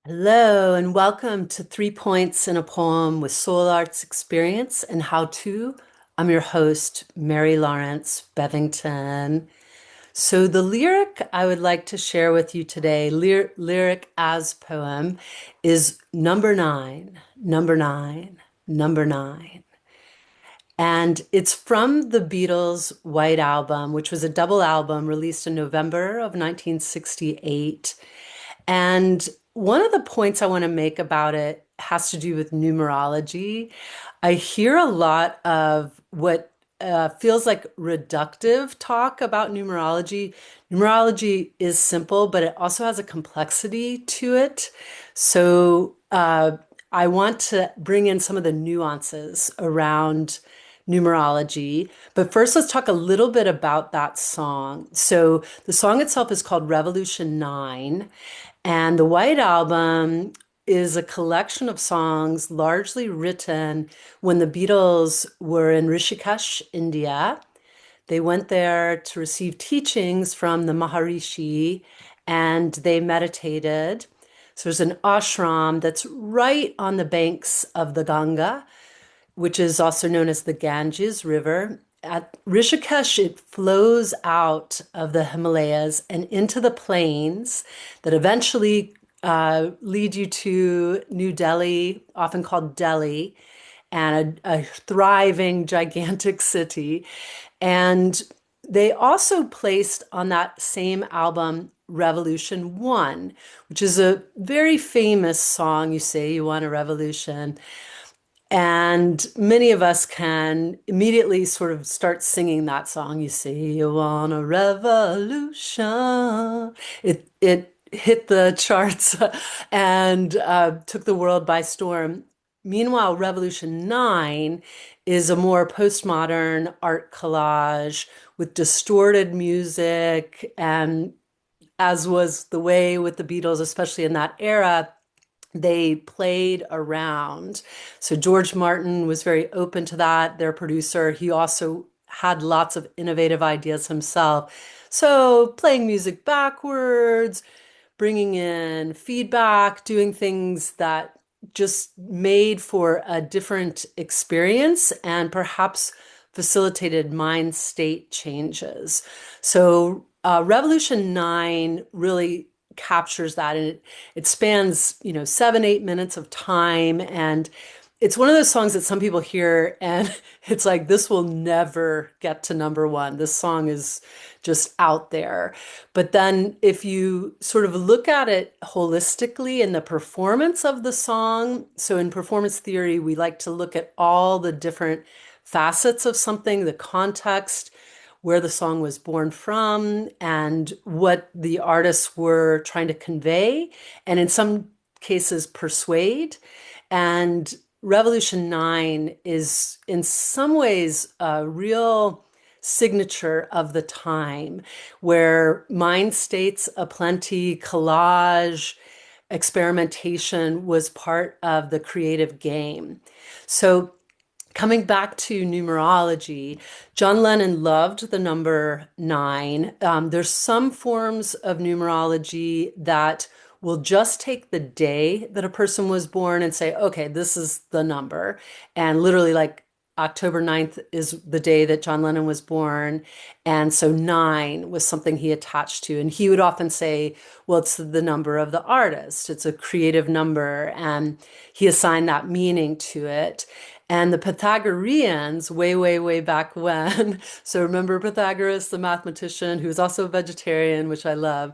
Hello, and welcome to 3 Points in a Poem with Soul Arts Experience and How To. I'm your host, Mary-Laurence Bevington. So, the lyric I would like to share with you today, lyric as poem, is number nine, number nine, number nine. And it's from the Beatles' White Album, which was a double album released in November of 1968. And one of the points I want to make about it has to do with numerology. I hear a lot of what feels like reductive talk about numerology. Numerology is simple, but it also has a complexity to it. So I want to bring in some of the nuances around numerology. But first, let's talk a little bit about that song. So the song itself is called Revolution 9. And the White Album is a collection of songs largely written when the Beatles were in Rishikesh, India. They went there to receive teachings from the Maharishi and they meditated. So there's an ashram that's right on the banks of the Ganga, which is also known as the Ganges River. At Rishikesh, it flows out of the Himalayas and into the plains that eventually lead you to New Delhi, often called Delhi, and a thriving, gigantic city. And they also placed on that same album Revolution 1, which is a very famous song. You say you want a revolution. And many of us can immediately sort of start singing that song. You say you want a revolution. It hit the charts and took the world by storm. Meanwhile, Revolution 9 is a more postmodern art collage with distorted music, and as was the way with the Beatles, especially in that era, they played around. So George Martin was very open to that, their producer. He also had lots of innovative ideas himself. So playing music backwards, bringing in feedback, doing things that just made for a different experience and perhaps facilitated mind state changes. So Revolution 9 really captures that, and it spans 7 8 minutes of time, and it's one of those songs that some people hear and it's like, this will never get to number one. This song is just out there. But then if you sort of look at it holistically in the performance of the song, so in performance theory we like to look at all the different facets of something, the context, where the song was born from, and what the artists were trying to convey, and in some cases persuade. And Revolution 9 is in some ways a real signature of the time, where mind states aplenty, collage, experimentation was part of the creative game. So coming back to numerology, John Lennon loved the number nine. There's some forms of numerology that will just take the day that a person was born and say, okay, this is the number. And literally, like October 9th is the day that John Lennon was born. And so nine was something he attached to. And he would often say, well, it's the number of the artist, it's a creative number. And he assigned that meaning to it. And the Pythagoreans, way, way, way back when, so remember Pythagoras, the mathematician, who was also a vegetarian, which I love.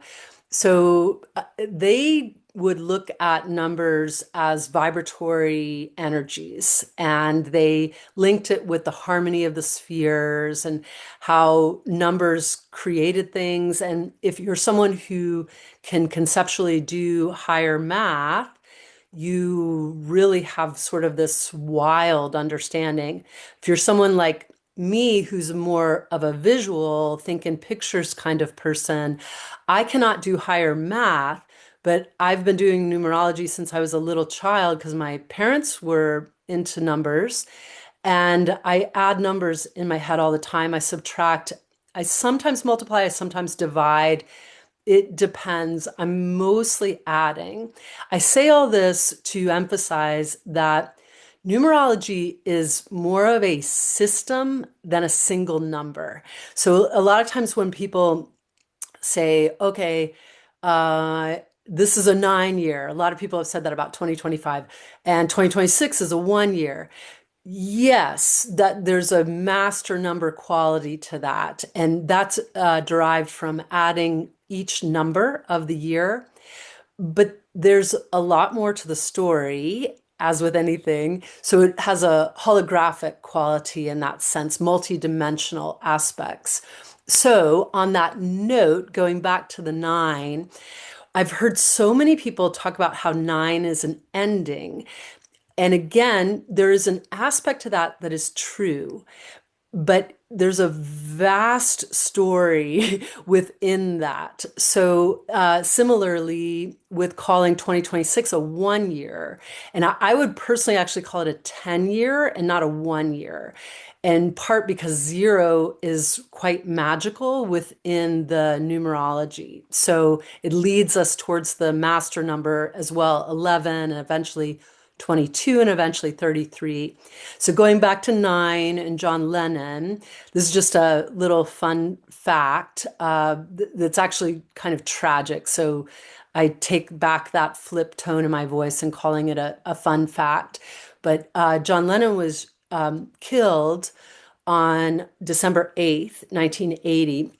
So they would look at numbers as vibratory energies, and they linked it with the harmony of the spheres and how numbers created things. And if you're someone who can conceptually do higher math, you really have sort of this wild understanding. If you're someone like me, who's more of a visual, think in pictures kind of person, I cannot do higher math, but I've been doing numerology since I was a little child because my parents were into numbers. And I add numbers in my head all the time. I subtract, I sometimes multiply, I sometimes divide. it depends. I'm mostly adding. I say all this to emphasize that numerology is more of a system than a single number. So a lot of times when people say, okay, uh, this is a 9 year. A lot of people have said that about 2025, and 2026 is a 1 year. Yes, that there's a master number quality to that, and that's derived from adding each number of the year. But there's a lot more to the story, as with anything. So it has a holographic quality in that sense, multi-dimensional aspects. So, on that note, going back to the nine, I've heard so many people talk about how nine is an ending. And again, there is an aspect to that that is true, but there's a vast story within that. So, similarly, with calling 2026 a 1 year, and I would personally actually call it a 10 year and not a 1 year. In part because zero is quite magical within the numerology. So it leads us towards the master number as well, 11, and eventually 22, and eventually 33. So going back to nine and John Lennon, this is just a little fun fact that's actually kind of tragic. So I take back that flip tone in my voice and calling it a fun fact. But John Lennon was killed on December 8th, 1980.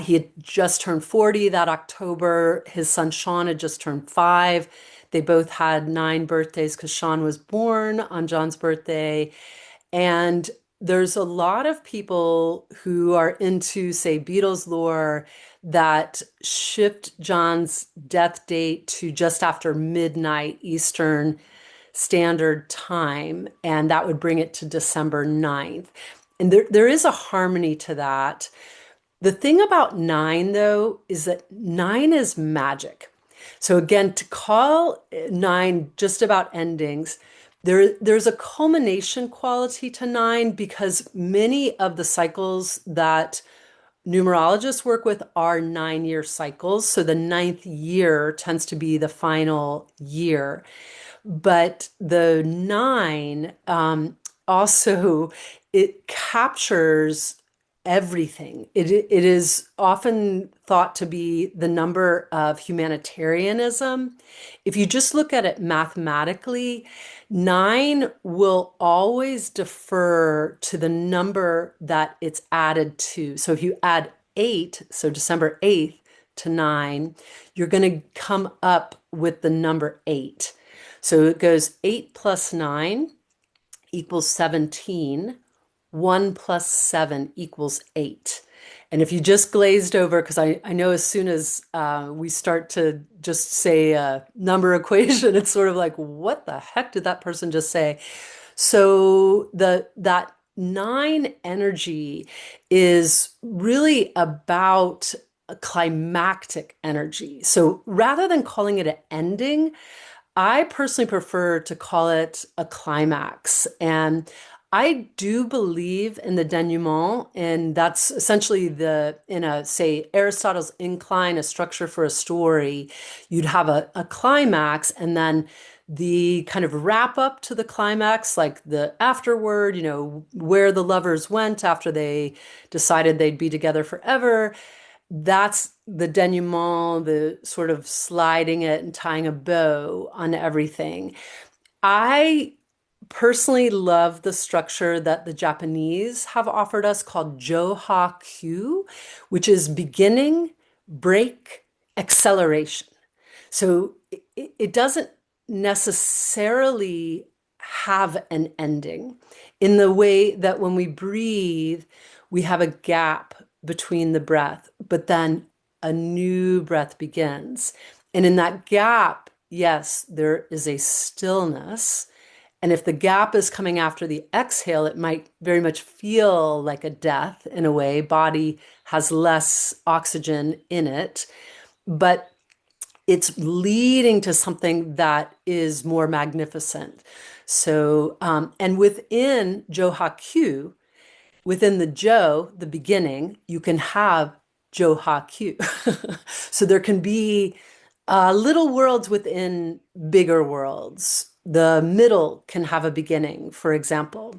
He had just turned 40 that October. His son Sean had just turned 5. They both had 9 birthdays because Sean was born on John's birthday. And there's a lot of people who are into, say, Beatles lore that shift John's death date to just after midnight Eastern Standard Time, and that would bring it to December 9th. And there is a harmony to that. The thing about nine, though, is that nine is magic. So again, to call nine just about endings, there's a culmination quality to nine because many of the cycles that numerologists work with are 9 year cycles. So the ninth year tends to be the final year. But the nine also it captures everything. It is often thought to be the number of humanitarianism. If you just look at it mathematically, nine will always defer to the number that it's added to. So if you add eight, so December 8th to nine, you're going to come up with the number eight. So it goes 8 plus 9 equals 17. 1 plus 7 equals 8. And if you just glazed over, because I know as soon as we start to just say a number equation, it's sort of like, what the heck did that person just say? So that nine energy is really about a climactic energy. So rather than calling it an ending, I personally prefer to call it a climax. And I do believe in the denouement, and that's essentially in a, say, Aristotle's incline, a structure for a story, you'd have a climax and then the kind of wrap up to the climax, like the afterword, where the lovers went after they decided they'd be together forever. That's the denouement, the sort of sliding it and tying a bow on everything. I personally love the structure that the Japanese have offered us called Joha Q, which is beginning, break, acceleration. So it doesn't necessarily have an ending in the way that when we breathe, we have a gap between the breath, but then a new breath begins. And in that gap, yes, there is a stillness. And if the gap is coming after the exhale, it might very much feel like a death in a way. Body has less oxygen in it, but it's leading to something that is more magnificent. So, and within Joha Q, within the Jo, the beginning, you can have Jo Ha Q. So there can be little worlds within bigger worlds. The middle can have a beginning, for example.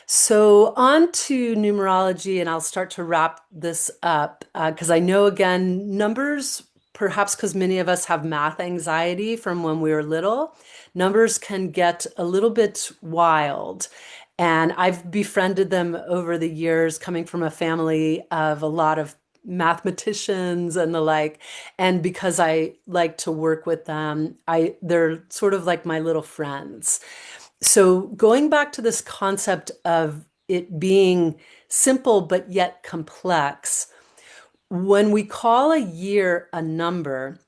So, on to numerology, and I'll start to wrap this up because I know, again, numbers, perhaps because many of us have math anxiety from when we were little, numbers can get a little bit wild. And I've befriended them over the years, coming from a family of a lot of mathematicians and the like. And because I like to work with them, they're sort of like my little friends. So going back to this concept of it being simple but yet complex, when we call a year a number,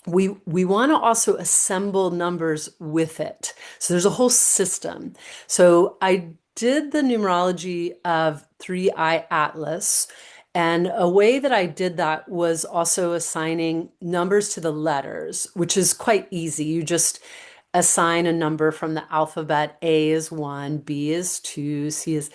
we want to also assemble numbers with it. So there's a whole system. So I did the numerology of 3i Atlas, and a way that I did that was also assigning numbers to the letters, which is quite easy. You just assign a number from the alphabet. A is one, B is two, C is,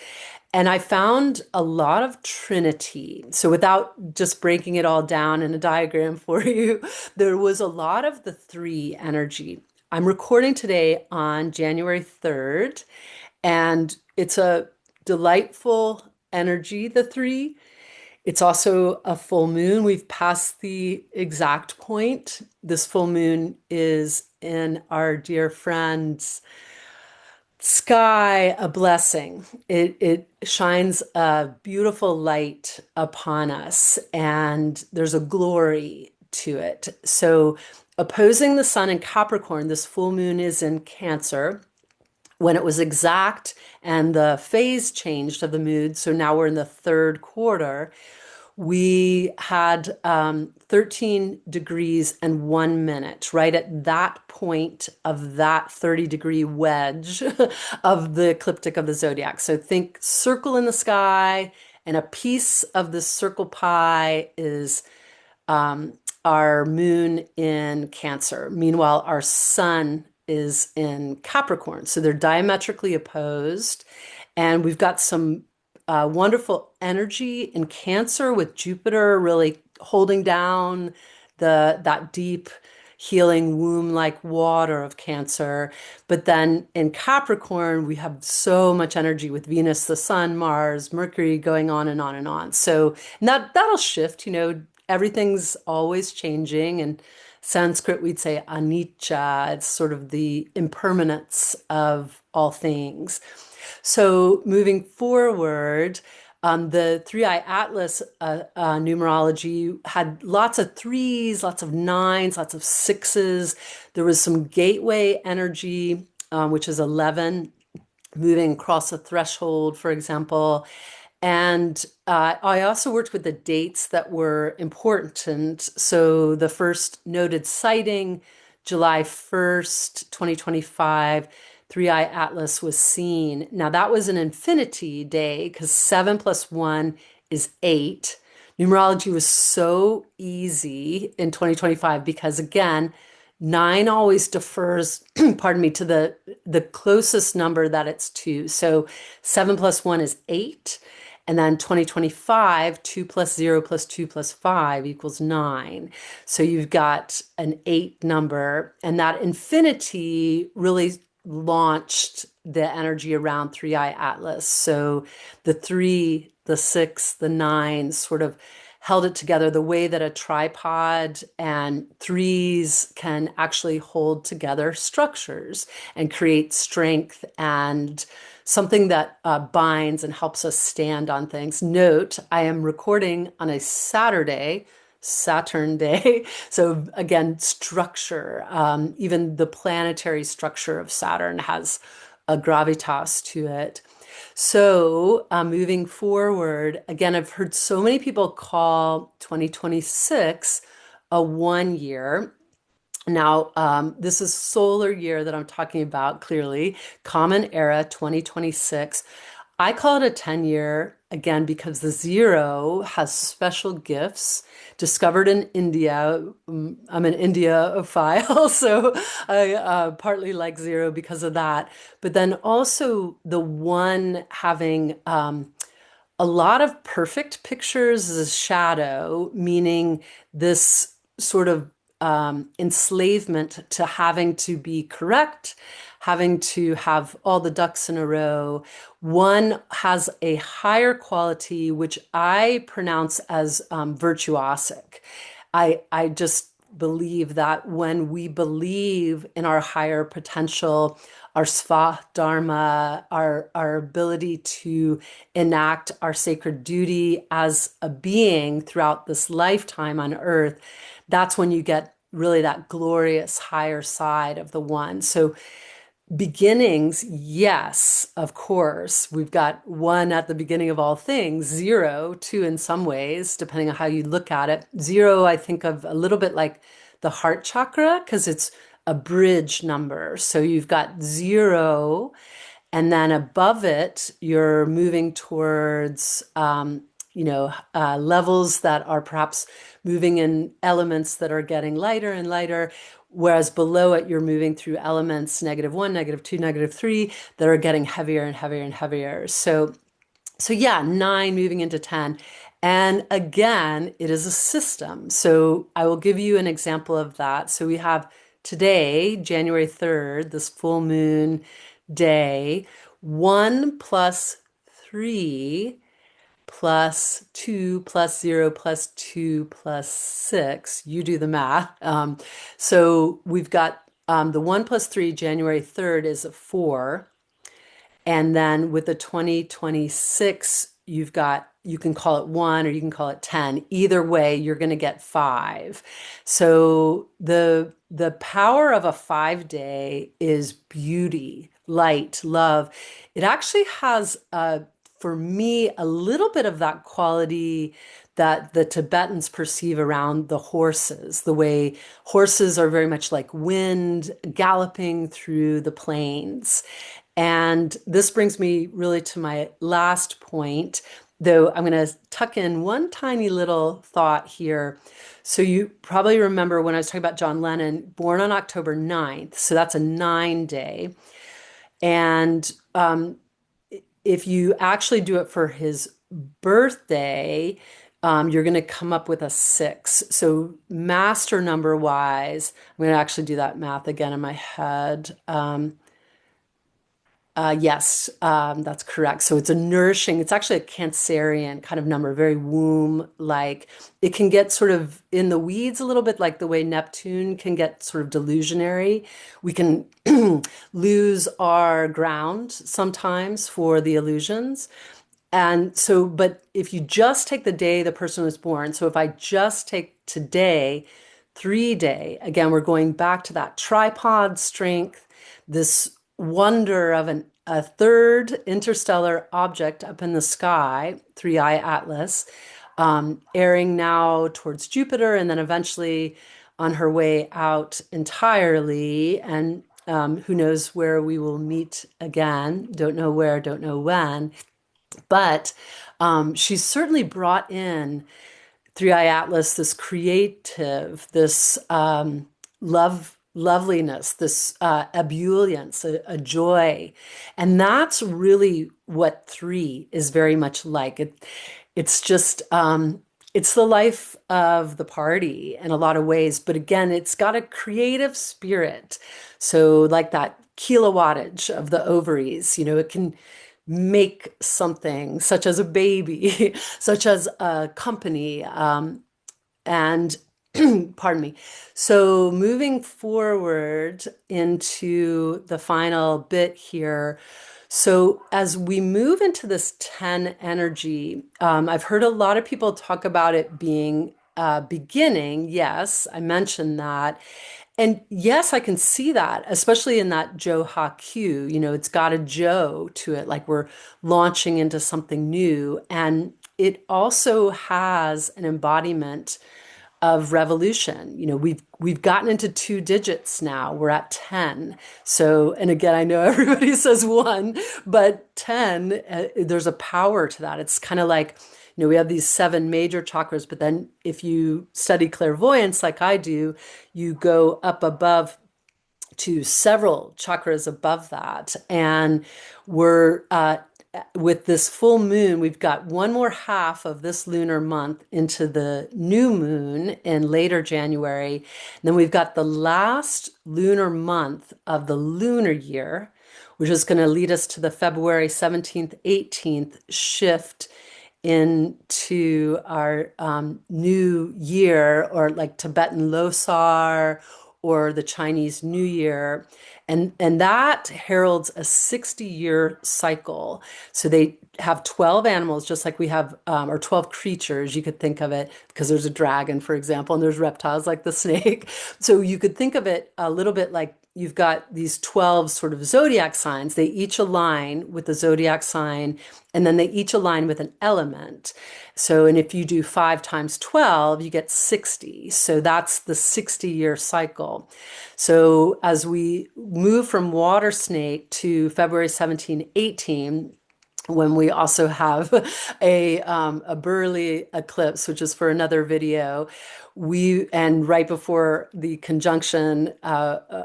and I found a lot of Trinity. So without just breaking it all down in a diagram for you, there was a lot of the three energy. I'm recording today on January 3rd, and it's a delightful energy, the three. It's also a full moon. We've passed the exact point. This full moon is in our dear friend's sky, a blessing. It shines a beautiful light upon us, and there's a glory to it. So, opposing the sun in Capricorn, this full moon is in Cancer. When it was exact and the phase changed of the moon, so now we're in the third quarter, we had 13 degrees and 1 minute, right at that point of that 30-degree wedge of the ecliptic of the zodiac. So think circle in the sky, and a piece of the circle pie is our moon in Cancer. Meanwhile, our sun is in Capricorn. So they're diametrically opposed. And we've got some wonderful energy in Cancer with Jupiter really holding down that deep healing womb-like water of Cancer. But then in Capricorn, we have so much energy with Venus, the Sun, Mars, Mercury going on and on and on. So and that'll shift, everything's always changing. And Sanskrit, we'd say anicca. It's sort of the impermanence of all things. So moving forward, the 3i Atlas numerology had lots of threes, lots of nines, lots of sixes. There was some gateway energy, which is 11, moving across a threshold, for example. And I also worked with the dates that were important. So the first noted sighting, July 1st, 2025, 3i Atlas was seen. Now that was an infinity day because 7 plus 1 is 8. Numerology was so easy in 2025 because, again, 9 always defers, pardon me, to the closest number that it's to. So 7 plus 1 is 8. And then 2025, 2 plus 0 plus 2 plus 5 equals 9. So you've got an 8 number, and that infinity really launched the energy around 3i Atlas. So the 3, the 6, the 9 sort of held it together the way that a tripod and threes can actually hold together structures and create strength and something that binds and helps us stand on things. Note, I am recording on a Saturday, Saturn day. So again, structure, even the planetary structure of Saturn has a gravitas to it. So moving forward, again, I've heard so many people call 2026 a 1 year. Now, this is solar year that I'm talking about, clearly, Common Era 2026. I call it a 10 year, again, because the zero has special gifts discovered in India. I'm an India-ophile, so I partly like zero because of that. But then also the one having A lot of perfect pictures is shadow, meaning this sort of enslavement to having to be correct, having to have all the ducks in a row. One has a higher quality, which I pronounce as virtuosic. I just believe that when we believe in our higher potential, our sva dharma, our ability to enact our sacred duty as a being throughout this lifetime on earth, that's when you get really that glorious higher side of the one. So beginnings, yes, of course. We've got one at the beginning of all things, zero, two in some ways, depending on how you look at it. Zero, I think of a little bit like the heart chakra because it's a bridge number. So you've got zero, and then above it, you're moving towards, levels that are perhaps moving in elements that are getting lighter and lighter. Whereas below it, you're moving through elements -1, -2, -3 that are getting heavier and heavier and heavier. So yeah, nine moving into 10. And again, it is a system. So I will give you an example of that. So we have today, January 3rd, this full moon day, 1 plus 3 plus 2 plus 0 plus 2 plus 6. You do the math. So we've got the 1 plus 3, January 3rd is a 4. And then with the 2026, you've got, you can call it 1 or you can call it 10. Either way, you're going to get 5. So the power of a 5 day is beauty, light, love. It actually has for me a little bit of that quality that the Tibetans perceive around the horses, the way horses are very much like wind galloping through the plains. And this brings me really to my last point, though I'm going to tuck in one tiny little thought here. So you probably remember when I was talking about John Lennon, born on October 9th. So that's a 9 day. And if you actually do it for his birthday, you're going to come up with a 6. So master number wise, I'm going to actually do that math again in my head. Yes, that's correct. So it's a nourishing, it's actually a Cancerian kind of number, very womb-like. It can get sort of in the weeds a little bit, like the way Neptune can get sort of delusionary. We can lose our ground sometimes for the illusions. And so, but if you just take the day the person was born, so if I just take today, 3 day, again, we're going back to that tripod strength, this wonder of a third interstellar object up in the sky, 3i Atlas, airing now towards Jupiter and then eventually on her way out entirely. And who knows where we will meet again. Don't know where, don't know when. But she's certainly brought in 3i Atlas, this creative, this loveliness, this ebullience, a joy. And that's really what 3 is very much like. It's just, it's the life of the party in a lot of ways. But again, it's got a creative spirit. So like that kilowattage of the ovaries, it can make something such as a baby, such as a company, and pardon me. So moving forward into the final bit here. So as we move into this 10 energy, I've heard a lot of people talk about it being beginning. Yes, I mentioned that. And yes, I can see that, especially in that Joe Ha Q. It's got a Joe to it, like we're launching into something new. And it also has an embodiment of revolution. We've gotten into 2 digits now. We're at 10. So, and again, I know everybody says 1, but 10, there's a power to that. It's kind of like, we have these 7 major chakras, but then if you study clairvoyance like I do, you go up above to several chakras above that. And we're with this full moon, we've got one more half of this lunar month into the new moon in later January. And then we've got the last lunar month of the lunar year, which is going to lead us to the February 17th, 18th shift into our new year, or like Tibetan Losar or the Chinese New Year. And that heralds a 60-year cycle. So they have 12 animals, just like we have, or 12 creatures, you could think of it, because there's a dragon, for example, and there's reptiles like the snake. So you could think of it a little bit like you've got these 12 sort of zodiac signs. They each align with the zodiac sign, and then they each align with an element. So, and if you do 5 times 12, you get 60. So that's the 60-year cycle. So as we move from water snake to February 17, 18, when we also have a Burley eclipse, which is for another video, and right before the conjunction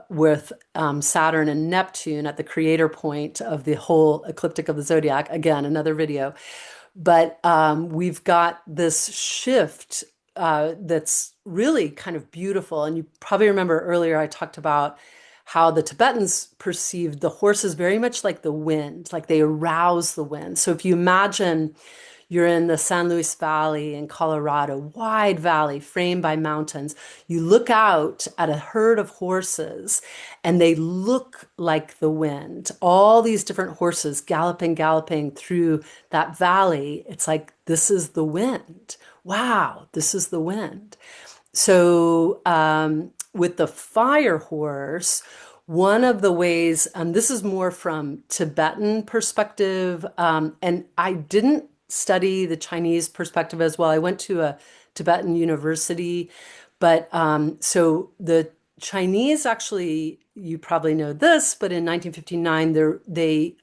with Saturn and Neptune at the creator point of the whole ecliptic of the zodiac, again, another video. But we've got this shift that's really kind of beautiful. And you probably remember earlier I talked about how the Tibetans perceived the horses very much like the wind, like they arouse the wind. So if you imagine you're in the San Luis Valley in Colorado, wide valley framed by mountains. You look out at a herd of horses and they look like the wind. All these different horses galloping, galloping through that valley. It's like, this is the wind. Wow, this is the wind. So with the fire horse, one of the ways, this is more from Tibetan perspective, and I didn't study the Chinese perspective as well. I went to a Tibetan university, but so the Chinese actually, you probably know this, but in 1959, they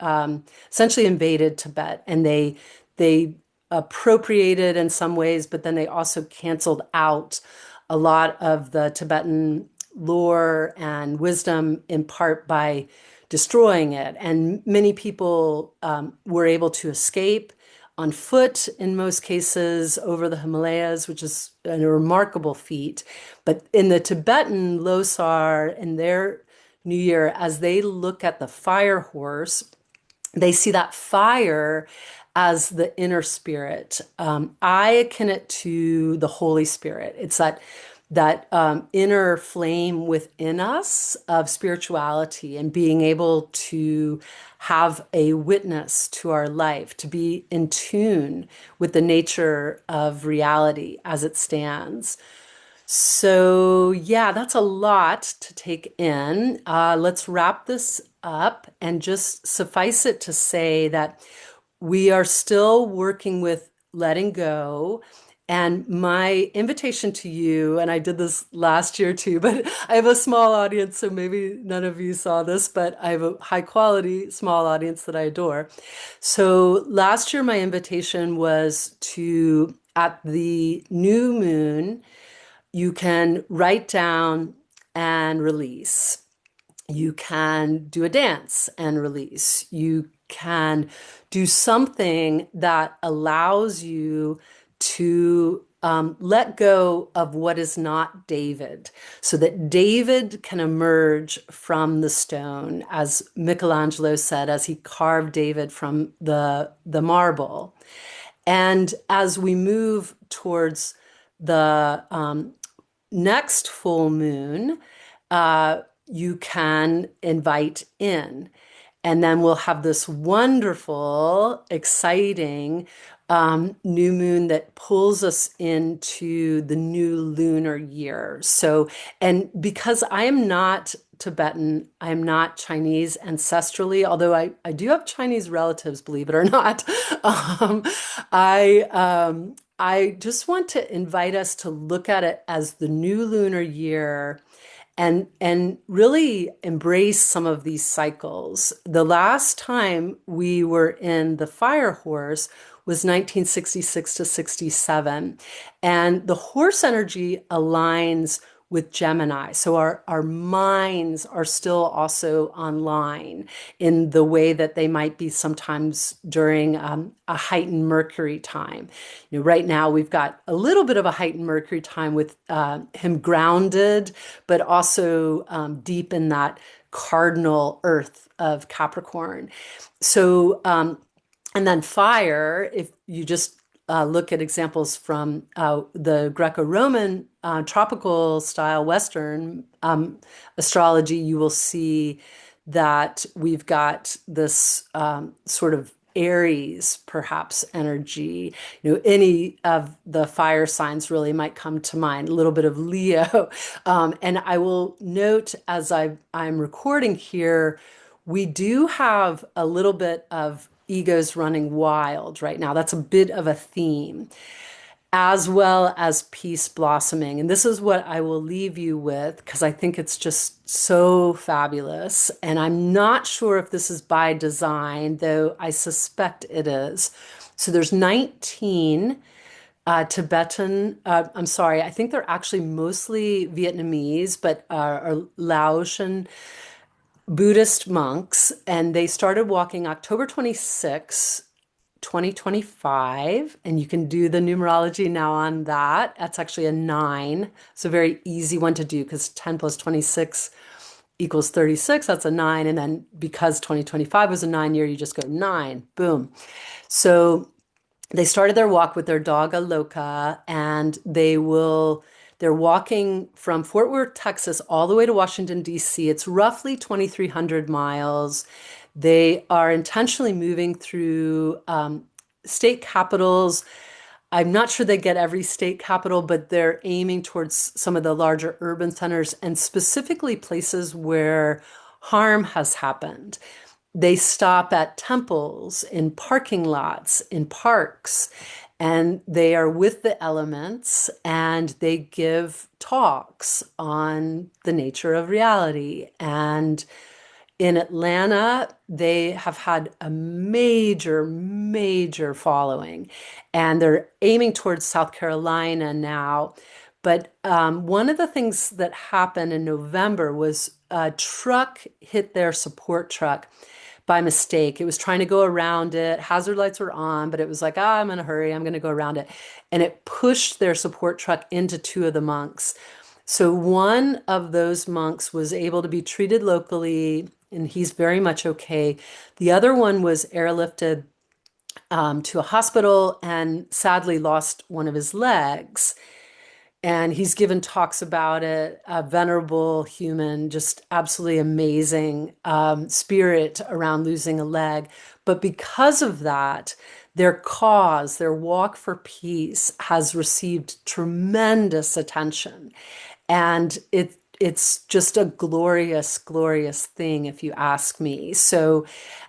essentially invaded Tibet, and they appropriated in some ways, but then they also canceled out a lot of the Tibetan lore and wisdom, in part by destroying it. And many people were able to escape on foot in most cases over the Himalayas, which is a remarkable feat. But in the Tibetan Losar, in their New Year, as they look at the fire horse, they see that fire as the inner spirit. I akin it to the Holy Spirit. It's that inner flame within us of spirituality, and being able to have a witness to our life, to be in tune with the nature of reality as it stands. So, yeah, that's a lot to take in. Let's wrap this up and just suffice it to say that we are still working with letting go. And my invitation to you, and I did this last year too, but I have a small audience, so maybe none of you saw this, but I have a high quality small audience that I adore. So last year, my invitation was to, at the new moon, you can write down and release. You can do a dance and release. You can do something that allows you to let go of what is not David, so that David can emerge from the stone, as Michelangelo said, as he carved David from the marble. And as we move towards the next full moon, you can invite in. And then we'll have this wonderful, exciting new moon that pulls us into the new lunar year. So, and because I am not Tibetan, I am not Chinese ancestrally, although I do have Chinese relatives, believe it or not. Um, I just want to invite us to look at it as the new lunar year, and really embrace some of these cycles. The last time we were in the fire horse was 1966 to 67. And the horse energy aligns with Gemini. So our minds are still also online in the way that they might be sometimes during a heightened Mercury time. Right now we've got a little bit of a heightened Mercury time with him grounded, but also deep in that cardinal Earth of Capricorn. So, and then fire, if you just look at examples from the Greco-Roman tropical style Western astrology, you will see that we've got this sort of Aries, perhaps energy. Any of the fire signs really might come to mind. A little bit of Leo, and I will note as I'm recording here, we do have a little bit of egos running wild right now. That's a bit of a theme, as well as peace blossoming. And this is what I will leave you with because I think it's just so fabulous. And I'm not sure if this is by design, though I suspect it is. So there's 19 Tibetan, I'm sorry, I think they're actually mostly Vietnamese, but are Laotian Buddhist monks, and they started walking October 26, 2025. And you can do the numerology now on that. That's actually a 9. It's a very easy one to do because 10 plus 26 equals 36. That's a 9. And then because 2025 was a 9 year, you just go 9. Boom. So they started their walk with their dog Aloka, and they're walking from Fort Worth, Texas, all the way to Washington, D.C. It's roughly 2,300 miles. They are intentionally moving through state capitals. I'm not sure they get every state capital, but they're aiming towards some of the larger urban centers and specifically places where harm has happened. They stop at temples, in parking lots, in parks, and they are with the elements and they give talks on the nature of reality. And in Atlanta, they have had a major, major following, and they're aiming towards South Carolina now. But one of the things that happened in November was a truck hit their support truck by mistake. It was trying to go around it. Hazard lights were on, but it was like, I'm in a hurry. I'm going to go around it. And it pushed their support truck into two of the monks. So one of those monks was able to be treated locally, and he's very much okay. The other one was airlifted to a hospital and sadly lost one of his legs. And he's given talks about it, a venerable human, just absolutely amazing spirit around losing a leg. But because of that, their cause, their walk for peace, has received tremendous attention. And it's just a glorious, glorious thing, if you ask me. So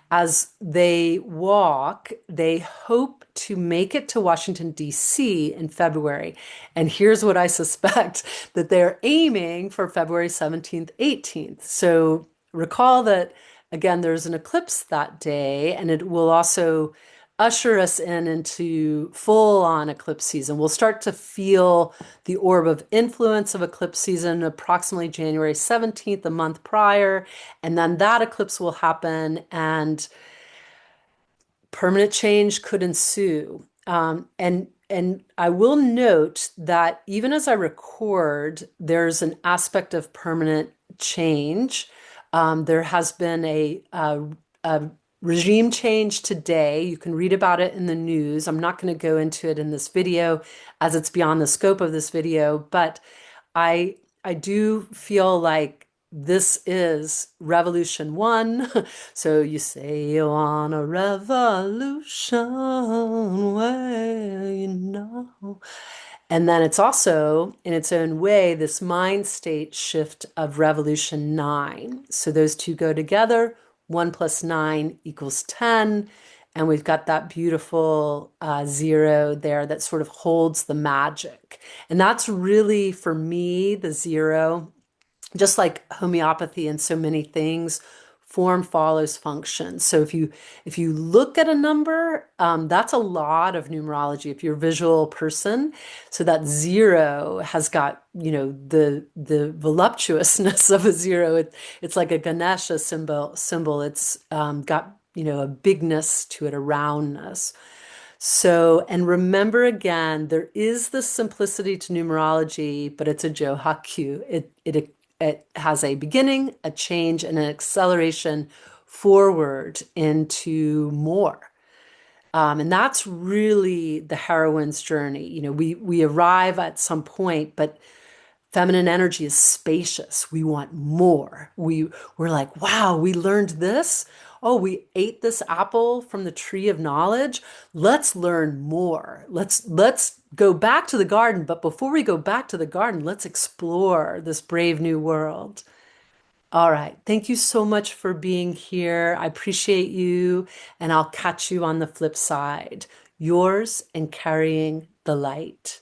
as they walk, they hope to make it to Washington, D.C. in February. And here's what I suspect that they're aiming for February 17th, 18th. So recall that, again, there's an eclipse that day, and it will also usher us into full on eclipse season. We'll start to feel the orb of influence of eclipse season approximately January 17th, a month prior, and then that eclipse will happen and permanent change could ensue. And I will note that even as I record, there's an aspect of permanent change. There has been a regime change today. You can read about it in the news. I'm not going to go into it in this video as it's beyond the scope of this video, but I do feel like this is revolution one. So you say you want a revolution, well, And then it's also, in its own way, this mind state shift of revolution 9. So those two go together. 1 plus 9 equals 10. And we've got that beautiful 0 there that sort of holds the magic. And that's really, for me, the 0, just like homeopathy and so many things, form follows function. So if you look at a number, that's a lot of numerology. If you're a visual person, so that zero has got, the voluptuousness of a zero. It's like a Ganesha symbol. It's got, a bigness to it, a roundness. So, and remember again, there is the simplicity to numerology, but it's a Johakyu. It has a beginning, a change, and an acceleration forward into more. And that's really the heroine's journey. We arrive at some point, but feminine energy is spacious. We want more. We're like, wow, we learned this. Oh, we ate this apple from the tree of knowledge. Let's learn more. Let's go back to the garden, but before we go back to the garden, let's explore this brave new world. All right. Thank you so much for being here. I appreciate you, and I'll catch you on the flip side. Yours and carrying the light.